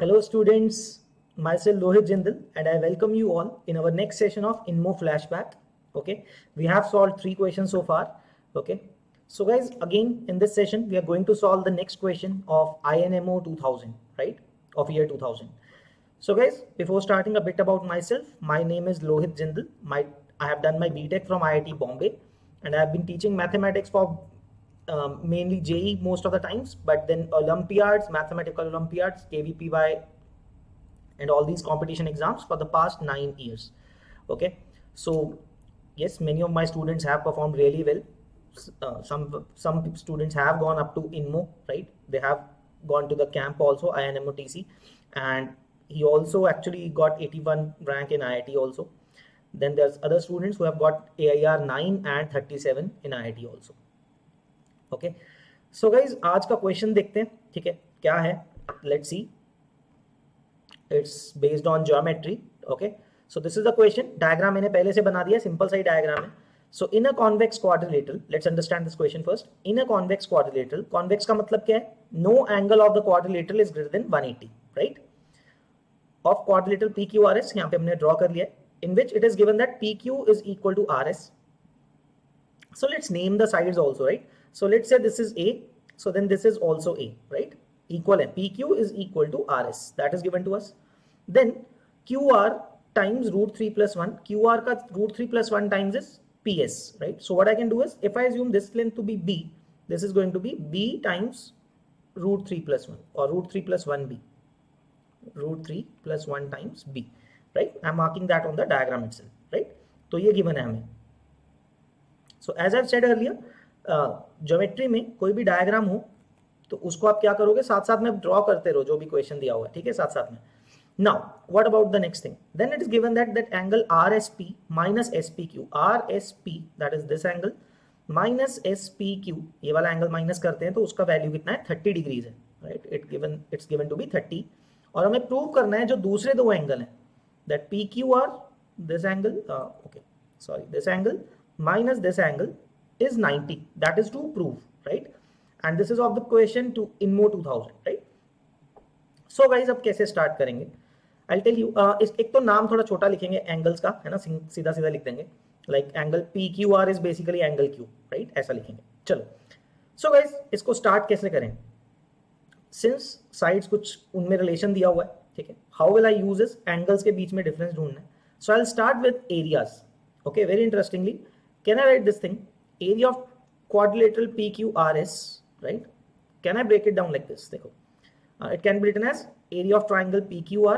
Hello students, myself Lohit Jindal and I welcome you all in our next session of InMo Flashback. Okay, we have solved 3 questions so far. Okay, so guys, again in this session we are going to solve the next question of INMO 2000, right, of year 2000. So guys, before starting a bit about myself, my name is Lohit Jindal. I have done my BTech from IIT Bombay and I have been teaching mathematics for mainly JEE most of the times, but then Olympiads, mathematical Olympiads, KVPY, and all these competition exams for the past 9 years. Okay, so yes, many of my students have performed really well. Some students have gone up to INMO, right? They have gone to the camp also, INMOTC, and he also actually got 81 rank in IIT also. Then there's other students who have got AIR 9 and 37 in IIT also. Okay so guys आज का question देखते हैं, ठीक है, क्या है, let's see. It's based on geometry. Okay, so this is the question. Diagram मैंने पहले से बना दिया, सिंपल सा ही डायग्राम है. So in a convex quadrilateral, let's understand this question first. In a convex quadrilateral, convex का मतलब क्या है? No angle of the quadrilateral is greater than 180, right, of quadrilateral P Q R S. यहाँ पे हमने draw कर लिया, in which it is given that P Q is equal to R S. So let's name the sides also, right. So let's say this is A, so then this is also A, right? Equal and PQ is equal to RS, that is given to us. Then QR times root 3 plus 1, QR ka root 3 plus 1 times is PS, right? So what I can do is, if I assume this length to be B, this is going to be B times root 3 plus 1 or root 3 plus 1B, root 3 plus 1 times B, right? I'm marking that on the diagram itself, right? तो ये given है हमें. So as I've said earlier, geometry में कोई भी diagram हो तो उसको आप क्या करोगे, साथ साथ में ड्रॉ करते रहो जो भी क्वेश्चन दिया हुआ है, ठीक है, साथ साथ में. Now what about the next thing, then it is given that angle RSP minus SPQ, RSP that is this angle minus SPQ, ये वाला एंगल माइनस करते हैं तो उसका वैल्यू कितना है, 30 डिग्रीज है, right. It's given to be 30. और हमें प्रूव करना है जो दूसरे दो एंगल हैं, that PQR, this angle, okay sorry, this angle minus this angle is 90, that is to prove, right? And this is of the question to INMO 2000, right? So guys, अब कैसे स्टार्ट करेंगे, I'll tell you. एक तो नाम थोड़ा छोटा लिखेंगे angles का, है ना, सीधा सीधा लिख देंगे, like angle PQR is basically angle Q, right, ऐसा लिखेंगे. चलो, सो गाइज इसको स्टार्ट कैसे करें, सिंस साइड्स कुछ उनमें रिलेशन दिया हुआ है, ठीक है. हाउ विल आई यूज इस एंगल्स के बीच में डिफरेंस ढूंढना है. So I will start with areas. Okay, very interestingly, can I write this thing, area of quadrilateral PQRS, right? Can I break it down like this? देखो, it can be written as area of triangle PQR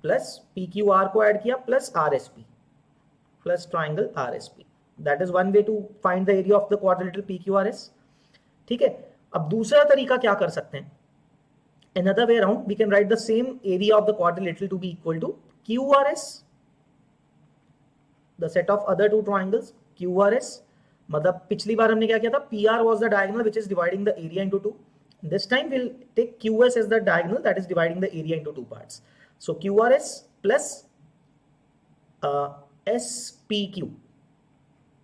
plus PQR को add किया plus RSP plus triangle RSP. That is one way to find the area of the quadrilateral PQRS. ठीक है. अब दूसरा तरीका क्या कर सकते हैं, another way around, we can write the same area of the quadrilateral to be equal to QRS, the set of other two triangles QRS. मतलब पिछली बार हमने क्या किया था, PR was the diagonal which is dividing the area into two. This time we'll take QS as the diagonal that is dividing the area into two parts. So QRS plus SPQ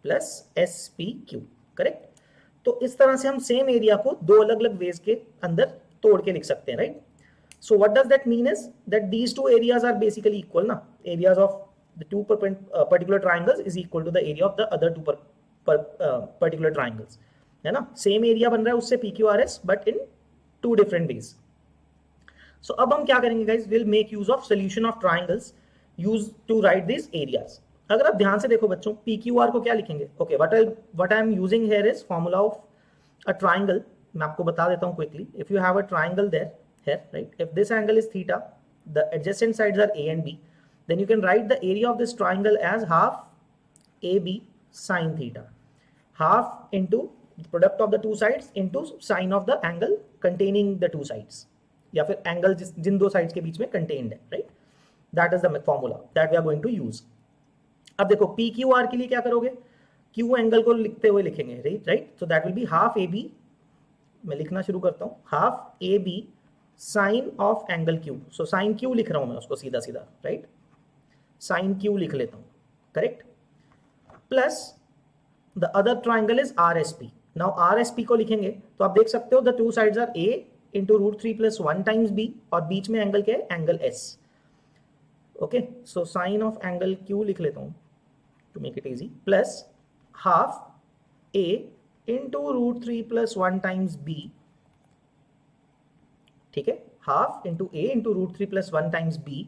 plus SPQ, correct. तो इस तरह से हम same area को दो अलग अलग veg के अंदर तोड़ के लिख सकते हैं, right. So what does that mean is that these two areas are basically equal ना. Areas of the two particular triangles is equal to the area of the other two particular triangles, है ना. Same area बन रहा है उससे PQRS but in two different ways. So अब हम क्या करेंगे guys, will make use of solution of triangles use to write this areas. अगर आप ध्यान से देखो बच्चों, PQR को क्या लिखेंगे, okay, what I am using here is formula of a triangle. मैं आपको बता देता हूं quickly. If you have a triangle there here, right, if this angle is theta, the adjacent sides are A and B, then you can write the area of this triangle as half AB sin theta, half into the product of the two sides into sine of the angle containing the two sides, या फिर angle जिन दो sides के बीच में contained है, right? That is the formula that we are going to use. अब देखो PQR के लिए क्या करोगे, Q एंगल को लिखते हुए लिखेंगे, right? So that will be half AB, मैं लिखना शुरू करता हूँ, half AB sin of angle Q. So sin Q लिख रहा हूँ मैं उसको सीधा सीधा, right? साइन Q लिख लेता हूं, correct, plus the other triangle is RSP. Now RSP को लिखेंगे तो आप देख सकते हो the two sides are A into root three plus one times B, और बीच में एंगल क्या है, angle S. Okay, so sine of angle Q लिख लेता हूं to make it easy, plus half A into root three plus one times B. ठीक है, half into A into root three plus one times B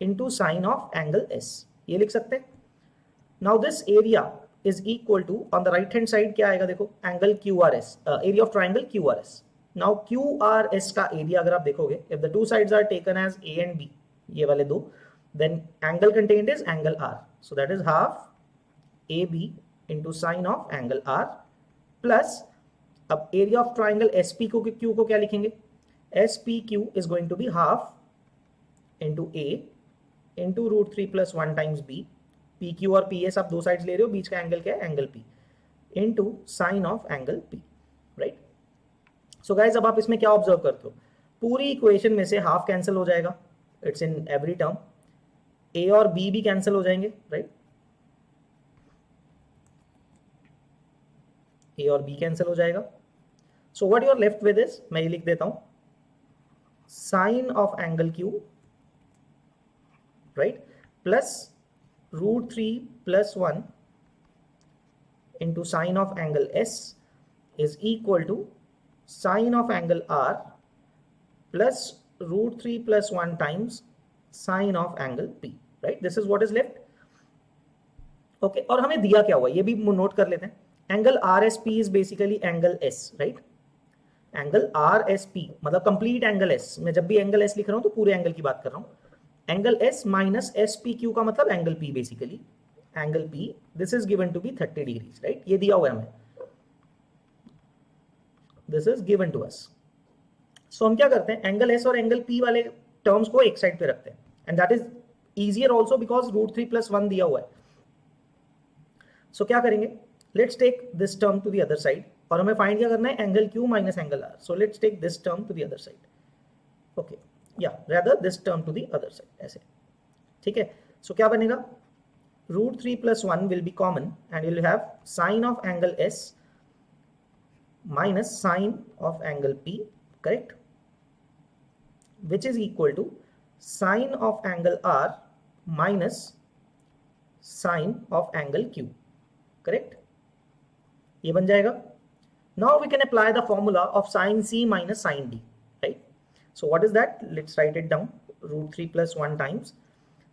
into sine of angle S, ये लिख सकते हैं. Now this area is equal to, on the right hand side क्या आएगा देखो, angle Q R S, area of triangle Q R S. Now Q R S का area अगर आप देखोगे, if the two sides are taken as A and B, ये वाले दो, then angle contained is angle R, so that is half A B into sine of angle R, plus अब area of triangle S P को, Q को क्या लिखेंगे, S P Q is going to be half into A into root three plus one times B, P Q और P S आप दो sides ले रहे हो, बीच का एंगल क्या है, angle P, into sine of angle P. Right, so guys अब आप इसमें क्या ऑब्जर्व करते हो, पूरी इक्वेशन में से हाफ कैंसिल हो जाएगा, इट्स इन एवरी टर्म, ए और बी भी कैंसिल हो जाएंगे. राइट, ए और बी कैंसिल हो जाएगा. So what you are left with is, मैं ये लिख देता हूं, sine of angle Q, right, plus root 3 plus 1 into sine of angle S is equal to sine of angle R plus root 3 plus 1 times sine of angle P. Right? This is what is left. Okay, और हमें दिया क्या हुआ ये भी note कर लेते हैं. Angle RSP is basically angle S, right? Angle RSP मतलब कंप्लीट एंगल S. मैं जब भी एंगल S लिख रहा हूं तो पूरे एंगल की बात कर रहा हूं. एंगल S माइनस SPQ का मतलब angle P, basically angle P, this is given to be 30 degrees. Right, ये दिया हुआ है हमें, this is given to us. So हम क्या करते हैं, एंगल S और एंगल P वाले टर्म्स को एक साइड पे रखते हैं, and that is easier also because root three plus one दिया हुआ है. सो क्या करेंगे, let's take this term to the other side, और हमें फाइंड क्या करना है, angle Q minus angle R. So let's take this term to the other side. Okay, yeah, rather this term to the other side, ऐसे. ठीक है, so क्या बनेगा, root 3 plus 1 will be common and you'll have sine of angle S minus sine of angle P, correct, which is equal to sine of angle R minus sine of angle Q, correct, ये बन जाएगा. Now we can apply the formula of sine C minus sine D. So what is that? Let's write it down. Root 3 plus 1 times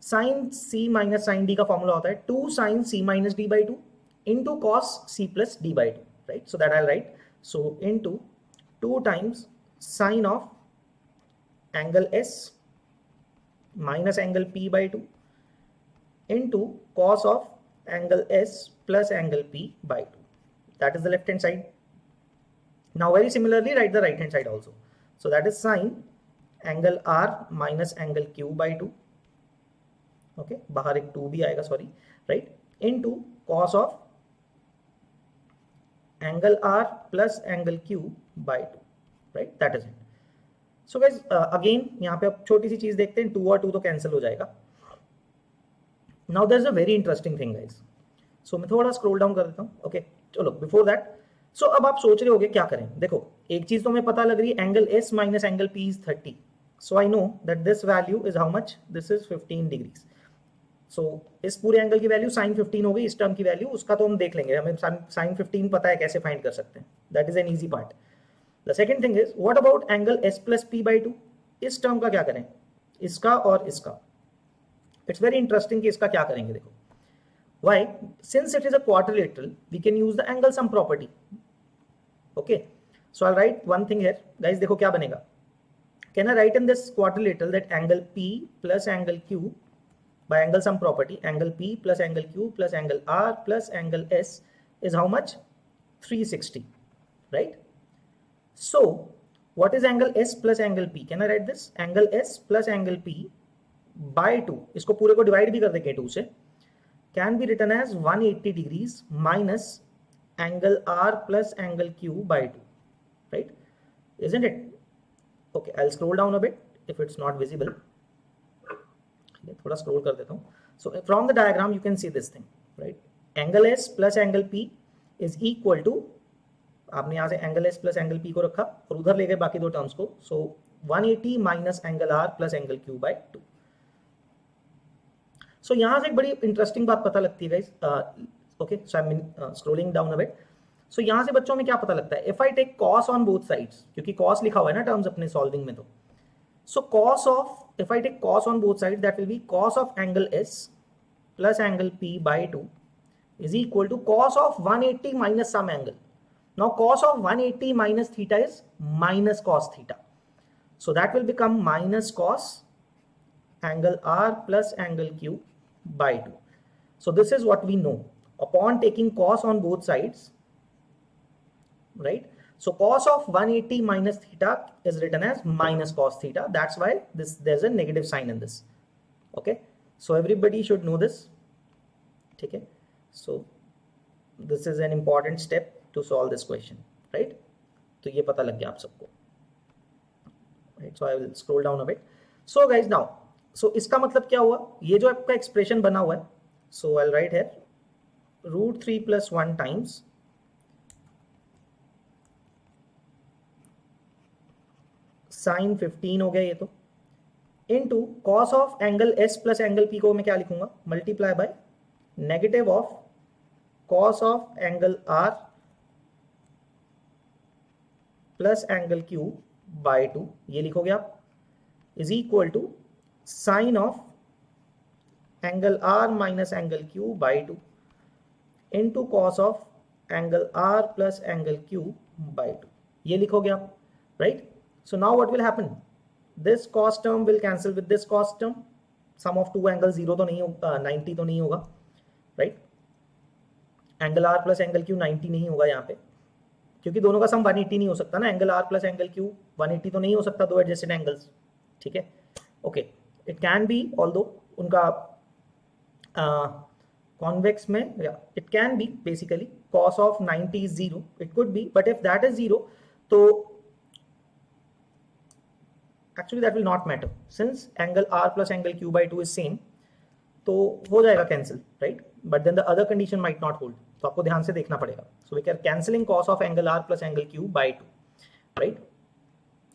sin C minus sin D का formula होता है 2 sin C minus D by 2 into cos C plus D by 2. Right? So that I'll write. So into 2 times sin of angle S minus angle P by 2 into cos of angle S plus angle P by 2. That is the left hand side. Now very similarly write the right hand side also. So that is sin angle R minus angle Q by 2. Okay, बाहर एक 2 भी आएगा, sorry, right, into cos of angle R plus angle Q by 2. Right, that is it. So guys again यहाँ पे अब छोटी सी चीज देखते हैं, 2 और 2 तो कैंसिल हो जाएगा. Now there is a very interesting thing guys. So मैं थोड़ा स्क्रॉल डाउन कर देता हूँ. ओके, चलो बिफोर दैट, सो अब आप सोच रहे होगे क्या करें. देखो, एक चीज तो हमें पता लग रही है, angle S minus angle P is 30. So I know that this value is how much? This is 15 degrees. So इस पूरे एंगल की वैल्यू sin 15 हो गई, इस टर्म की वैल्यू, उसका तो हम देख लेंगे, हमें sin 15 पता है, कैसे फाइंड कर सकते हैं. That is an easy part. The second thing is, what about angle S plus P by 2? इस टर्म का क्या करें, इसका और इसका. It's very interesting कि इसका क्या करेंगे. देखो, why? Since it is a quadrilateral, we can use the angle sum property. Okay, so I'll write one thing here, guys. देखो क्या बनेगा. Can I write in this quadrilateral that angle P plus angle Q by angle sum property, angle P plus angle Q plus angle R plus angle S is how much? 360, right? So what is angle S plus angle P? Can I write this? Angle S plus angle P by 2, इसको पूरे को divide भी कर देंगे 2 से, can be written as 180 degrees minus angle R plus angle Q by 2, right? Isn't it? Okay, I'll scroll down a bit if it's not visible. थोड़ा scroll कर देता हूँ. So from the diagram you can see this thing, right? Angle S plus angle P is equal to आपने यहाँ से angle S plus angle P को रखा और उधर ले गए बाकी दो टर्म्स को, so 180 minus angle R plus angle Q by 2। So यहाँ से एक बड़ी इंटरेस्टिंग बात पता लगती है guys, okay so I am scrolling down a bit. So यहाँ से बच्चों में क्या पता लगता है, if I take cos on both sides, क्योंकि कॉस लिखा हुआ है ना टर्म्स अपने सॉल्विंग में, तो so cos of, if I take cos on both sides, that will be cos of angle S plus angle P by 2 is equal to cos of 180 minus some angle. Now cos of 180 minus theta is minus cos theta. So that will become minus cos angle R plus angle Q by 2. So this is what we know. Upon taking cos on both sides, right? So cos of 180 minus theta is written as minus cos theta. That's why there's a negative sign in this. Okay, so everybody should know this. Okay, so this is an important step to solve this question, right? तो ये पता लग गया आप सबको, right? So I will scroll down a bit. So guys, now, so इसका मतलब क्या हुआ, ये जो आपका एक्सप्रेशन बना हुआ है, so I'll write here √3 plus 1 times sine 15 हो गया ये तो, into cos of angle S plus angle P को मैं क्या लिखूंगा, multiply by negative of cos of angle R plus angle Q by 2, ये लिखोगे आप, is equal to sine of angle R minus angle Q by 2 into cos of angle R plus angle Q by 2, ये लिखोगे आप, right? So now what will happen? This cos term will cancel with this cos term. Sum of two angles 0 तो नहीं होगा, 90 तो नहीं होगा, right? Angle R plus angle Q 90 नहीं होगा यहाँ पे, क्योंकि दोनों का सम 180 नहीं हो सकता ना, angle R plus angle Q 180 तो नहीं हो सकता, दो एडजेसेंट एंगल्स, ठीक है? Okay, it can B, although उनका कॉन्वेक्स में, it can B basically cos of 90 is 0, it could be, but if that is 0, तो actually that will not matter since angle R plus angle Q by 2 is same, तो हो जाएगा cancel, right? But then the other condition might not hold, तो आपको ध्यान से देखना पड़ेगा. So we can cancelling cos of angle R plus angle Q by 2, right?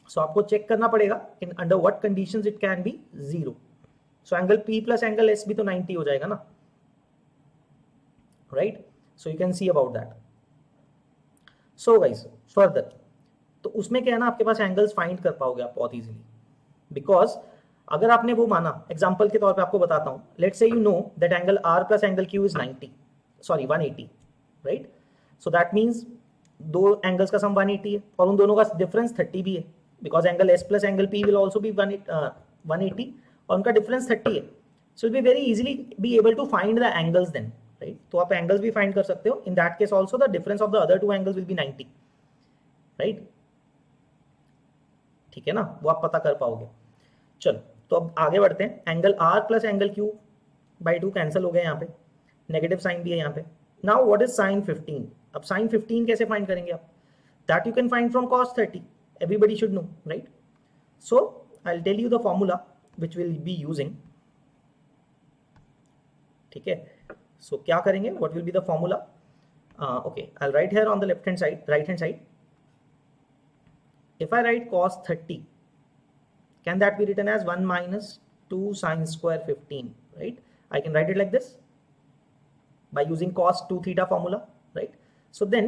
So आपको चेक करना पड़ेगा in under what conditions it can be 0. So angle P plus angle S भी तो 90 हो जाएगा ना, right? So you can see about that. So guys further, तो उसमें क्या है ना, आपके पास एंगल्स फाइंड कर पाओगे आप बहुत इजीली, बिकॉज अगर आपने वो माना, एग्जांपल के तौर पे आपको बताता हूं, let's say you know that angle R plus angle Q is 180, right? So that means दो एंगल्स का सम 180 है और उन दोनों का डिफरेंस 30 भी है, because angle S plus angle P will also be 180 और उनका डिफरेंस 30 है. So will be very easily be able to find the angles then, right? तो आप एंगल्स भी फाइंड कर सकते हो. In that case also the difference of the other two angles will be 90, right? ठीक है ना, वो आप पता कर पाओगे. चलो तो अब आगे बढ़ते हैं. Angle R plus angle Q by 2 cancel हो गए, यहाँ पे नेगेटिव साइन भी है यहाँ पे. Now what is sine 15? अब साइन 15 कैसे फाइंड करेंगे आप? That you can find from cos 30. Everybody should know, right? So I will tell you the formula which will be using. ठीक है, सो क्या करेंगे, what will be the formula? Okay, I will write here on the left hand side, right hand side. If I write cos 30, can that be written as 1 minus 2 sin square 15, right? I can write it like this by using cos 2 theta formula, right? So then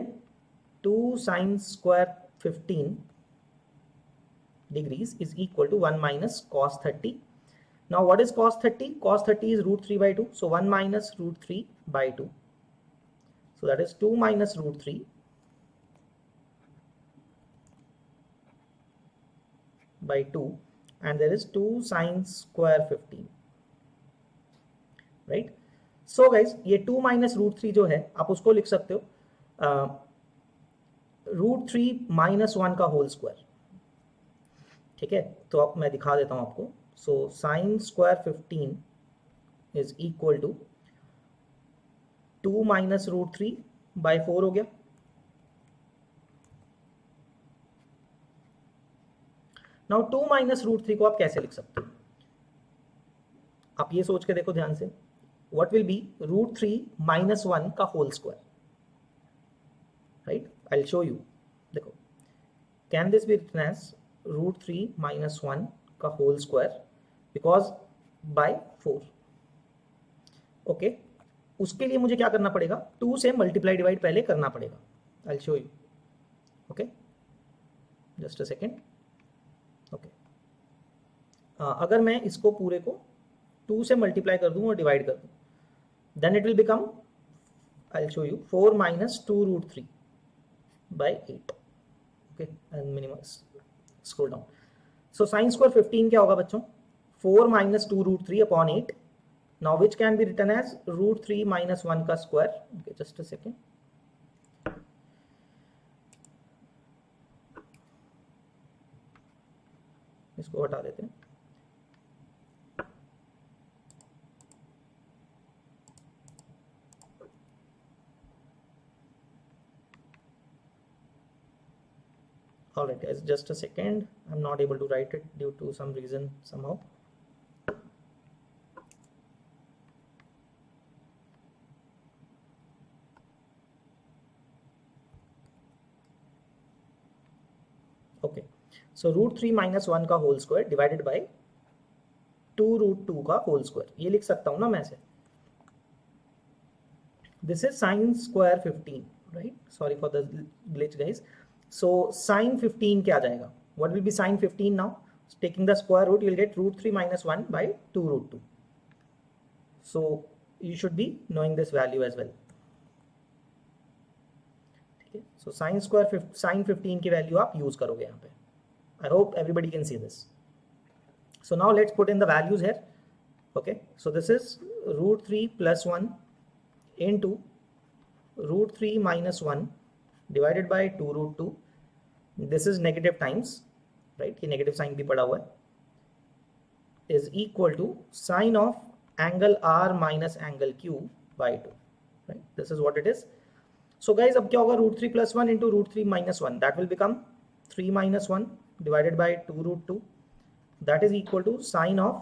2 sin square 15 degrees is equal to 1 minus cos 30. Now what is cos 30? Cos 30 is √3 by 2. So 1 minus √3 by 2. So that is 2 minus √3 by 2, and there is 2 sin square 15, right? So guys, ये 2 minus √3 जो है आप उसको लिख सकते हो √3 minus 1 का whole square. ठीक है, तो अब मैं दिखा देता हूं आपको. So sin square 15 is equal to 2 minus √3 by 4 हो गया. नाउ 2 माइनस √3 को आप कैसे लिख सकते हो? आप ये सोच के देखो ध्यान से. व्हाट विल बी √3 minus 1 का whole square, right? I will show you. can this be written as root 3 minus 1 का whole square because by 4. Okay उसके लिए मुझे क्या करना पड़ेगा, 2 से मल्टीप्लाई डिवाइड पहले करना पड़ेगा. I'll show you. Okay just a second. Okay अगर मैं इसको पूरे को 2 से मल्टीप्लाई कर दूं और डिवाइड कर दूं, then it will become, I'll show you, 4 minus 2 root 3 by 8. Okay, and minimize, scroll down. So sin square 15 क्या होगा बच्चों, 4 minus 2 root 3 upon 8. Now which can be written as root 3 minus 1 का square. Okay, just a second. इसको हटा देते हैं. Alright guys, just a second. I'm not able to write it due to some reason somehow. Okay, so root 3 minus 1 का whole square divided by 2 root 2 का whole square. ये लिख सकता हूँ ना मैं से. This is sin square 15, right? Sorry for the glitch guys. So sin 15 क्या आ जाएगा? What will be sin 15 now? Taking the square root, you will get root 3 minus 1 by 2 root 2. So you should be knowing this value as well. Okay. So sin 15 की value आप use करोगे यहाँ पे. I hope everybody can see this. So now let's put in the values here. Okay. So this is root 3 plus 1 into root 3 minus 1 divided by 2 root 2. This is negative times, right? ये negative sign भी पड़ा हुआ है. Is equal to sine of angle R minus angle Q by 2, right? This is what it is. So guys, अब क्या होगा, root 3 plus 1 into root 3 minus 1, that will become 3 minus 1 divided by 2 root 2. That is equal to sine of,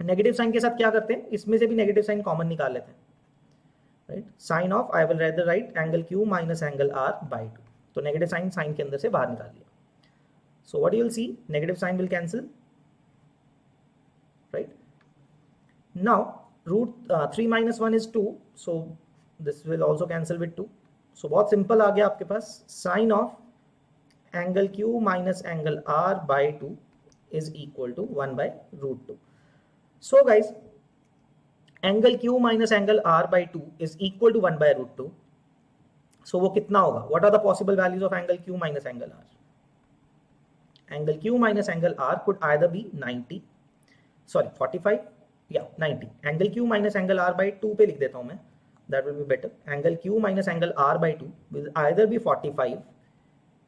negative sign के साथ क्या करते हैं, इसमें से भी negative sign common निकाल लेते हैं, right? Sine of, I will rather write angle Q minus angle R by 2. तो negative sign के अंदर से बाहर निकाल लिया. So what you will see, negative sign will cancel, right? Now root 3 minus 1 is 2, so this will also cancel with 2. So बहुत simple आ गया आपके पास, sine of angle Q minus angle R by 2 is equal to 1 by root 2. So guys, angle Q minus angle R by 2 is equal to 1 by root 2. So वो कितना होगा? What are the possible values of angle Q minus angle R? Angle Q minus angle R could either be 90, sorry 45, yeah 90. Angle Q minus angle R by 2 पे लिख देता हूँ मैं, that will be better. Angle Q minus angle R by 2 will either be 45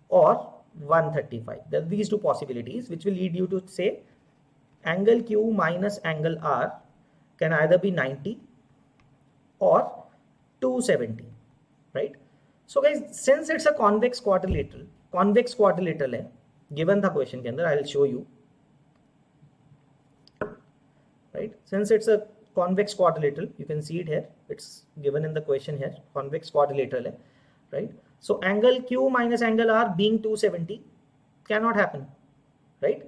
or 135. There are these two possibilities which will lead you to say angle Q minus angle R can either be 90 or 270, right? So guys, since it's a convex quadrilateral है, given था question के अंदर, I'll show you, right? Since it's a convex quadrilateral, you can see it here, it's given in the question here, convex quadrilateral है, right? So angle Q minus angle R being 270 cannot happen, right?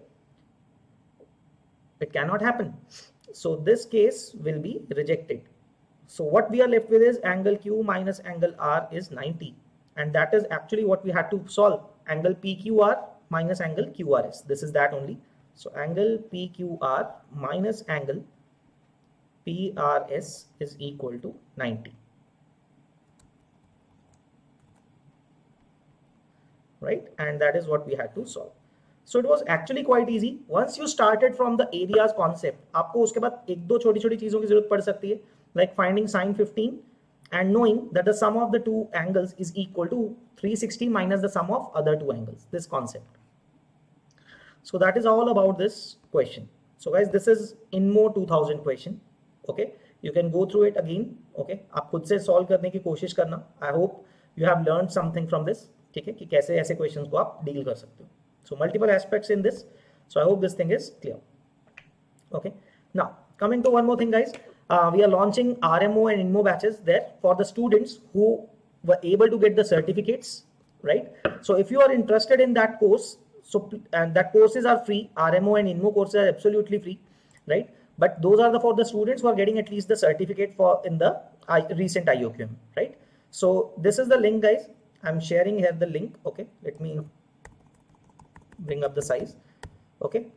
It cannot happen. So this case will be rejected. So what we are left with is angle Q minus angle R is 90, and that is actually what we had to solve. Angle PQR minus angle QRS. This is that only. So angle PQR minus angle PRS is equal to 90. Right? And that is what we had to solve. So it was actually quite easy. Once you started from the areas concept, आपको उसके बाद एक दो छोटी छोटी चीजों की जरूरत पड़ सकती है, like finding sin 15 and knowing that the sum of the two angles is equal to 360 minus the sum of other two angles, this concept. So that is all about this question. So guys, this is InMo 2000 question. Okay, you can go through it again. Okay, आप खुद से solve करने की कोशिश करना. I hope you have learned something from this. ठीक है, कि कैसे ऐसे questions को आप deal कर सकते हो. So multiple aspects in this. So I hope this thing is clear. Okay. Now coming to one more thing, guys. We are launching RMO and InMo batches there for the students who were able to get the certificates right? So if you are interested in that course, so and that courses are free, RMO and INMO courses are absolutely free, right? But those are for the students who are getting at least the certificate for in the recent IOQM, right? So this is the link, guys. I'm sharing here the link. Okay, let me bring up the size. Okay,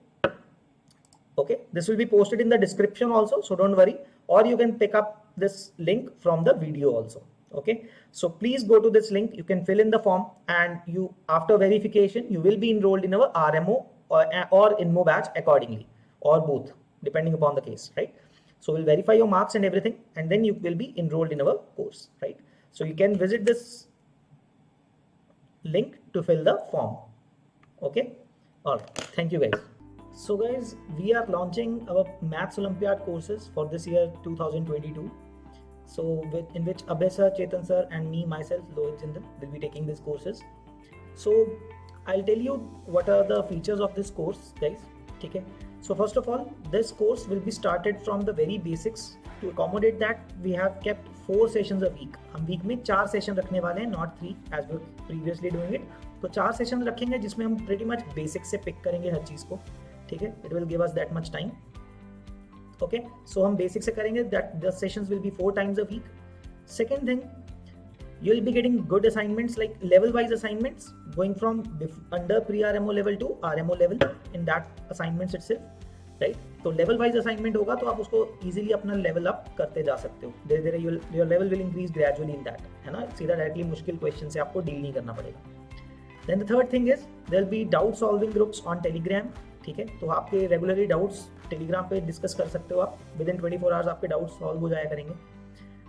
this will be posted in the description also, so don't worry, or you can pick up this link from the video also. Okay, so please go to this link, you can fill in the form, and you, after verification, you will be enrolled in our RMO or INMO batch accordingly, or both, depending upon the case, right? So we'll verify your marks and everything, and then you will be enrolled in our course, right? So you can visit this link to fill the form. Okay, all right, thank you guys. So guys, we are launching our Maths Olympiad courses for this year 2022. So in which Abhay sir, Chetan sir and me, myself, Lohit Jindal, will be taking these courses. So I'll tell you what are the features of this course, guys. Okay. So first of all, this course will be started from the very basics. To accommodate that, we have kept 4 sessions a week. हम week में 4 session रखने वाले हैं, not 3 as we were previously doing it. तो 4 sessions रखेंगे जिसमें हम pretty much basics से pick करेंगे हर चीज़ को. ठीक है, it will give us that much time. Okay, so हम basic से करेंगे, that the sessions will be 4 times a week. Second thing, you will be getting good assignments, like level wise assignments going from under pre-RMO level to RMO level in that assignments itself, right? तो level wise assignment होगा तो आप उसको easily अपना level up करते जा सकते हो, धीरे धीरे your level will increase gradually in that, है ना? सीधा directly मुश्किल question से आपको deal नहीं करना पड़ेगा. Then the third thing is there will be doubt solving groups on Telegram. ठीक है, तो आपके रेगुलरली डाउट्स टेलीग्राम पे डिस्कस कर सकते हो आप, विद इन 24 आवर्स आपके डाउट्स सॉल्व हो जाया करेंगे,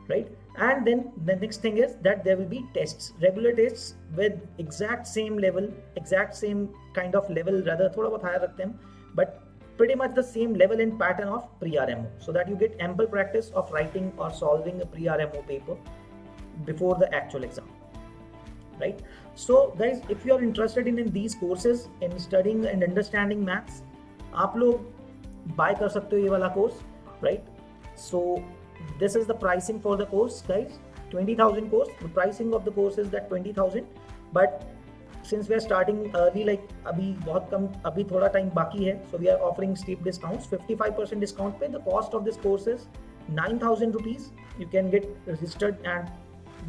right? And then the next thing is that there will be tests, regular tests with exact same level, exact same kind of level, rather थोड़ा बहुत हायर रखते हैं, but pretty much the same level and pattern of pre-RMO, so that you get ample practice of writing or solving a pre-RMO paper before the actual exam, right? So guys, if you are interested in these courses, in studying and understanding maths, आप लोग buy कर सकते हो ये वाला course, right? So this is the pricing for the course, guys. 20,000 course. The pricing of the course is that 20,000, but since we are starting early, like अभी बहुत कम, अभी थोड़ा टाइम बाकी है, so we are offering steep discounts, 55% discount पे. The cost of this course is 9,000 rupees. You can get registered and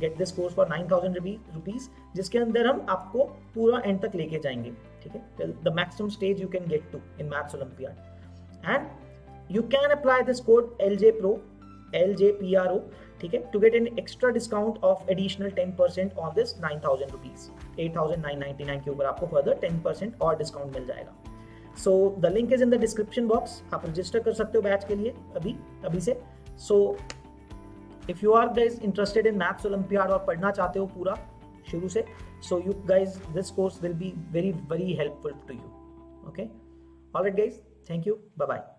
get this course for 9,000 rupees, जिसके अंदर हम आपको पूरा एंड तक लेके जाएंगे, ठीक है? Till the maximum stage you can get to in Maths Olympiad, and you can apply this code LJPRO, ठीक है, to get an extra discount of additional 10% on this 9,000 rupees. 8,999 के ऊपर आपको further 10% और डिस्काउंट मिल जाएगा. So the link is in the description box. आप register कर सकते हो बैच के लिए अभी से. So if you are guys interested in Maths Olympiad और पढ़ना चाहते हो पूरा शुरू से, so you guys, this course will be very very helpful to you. Okay, all right guys, thank you, bye bye.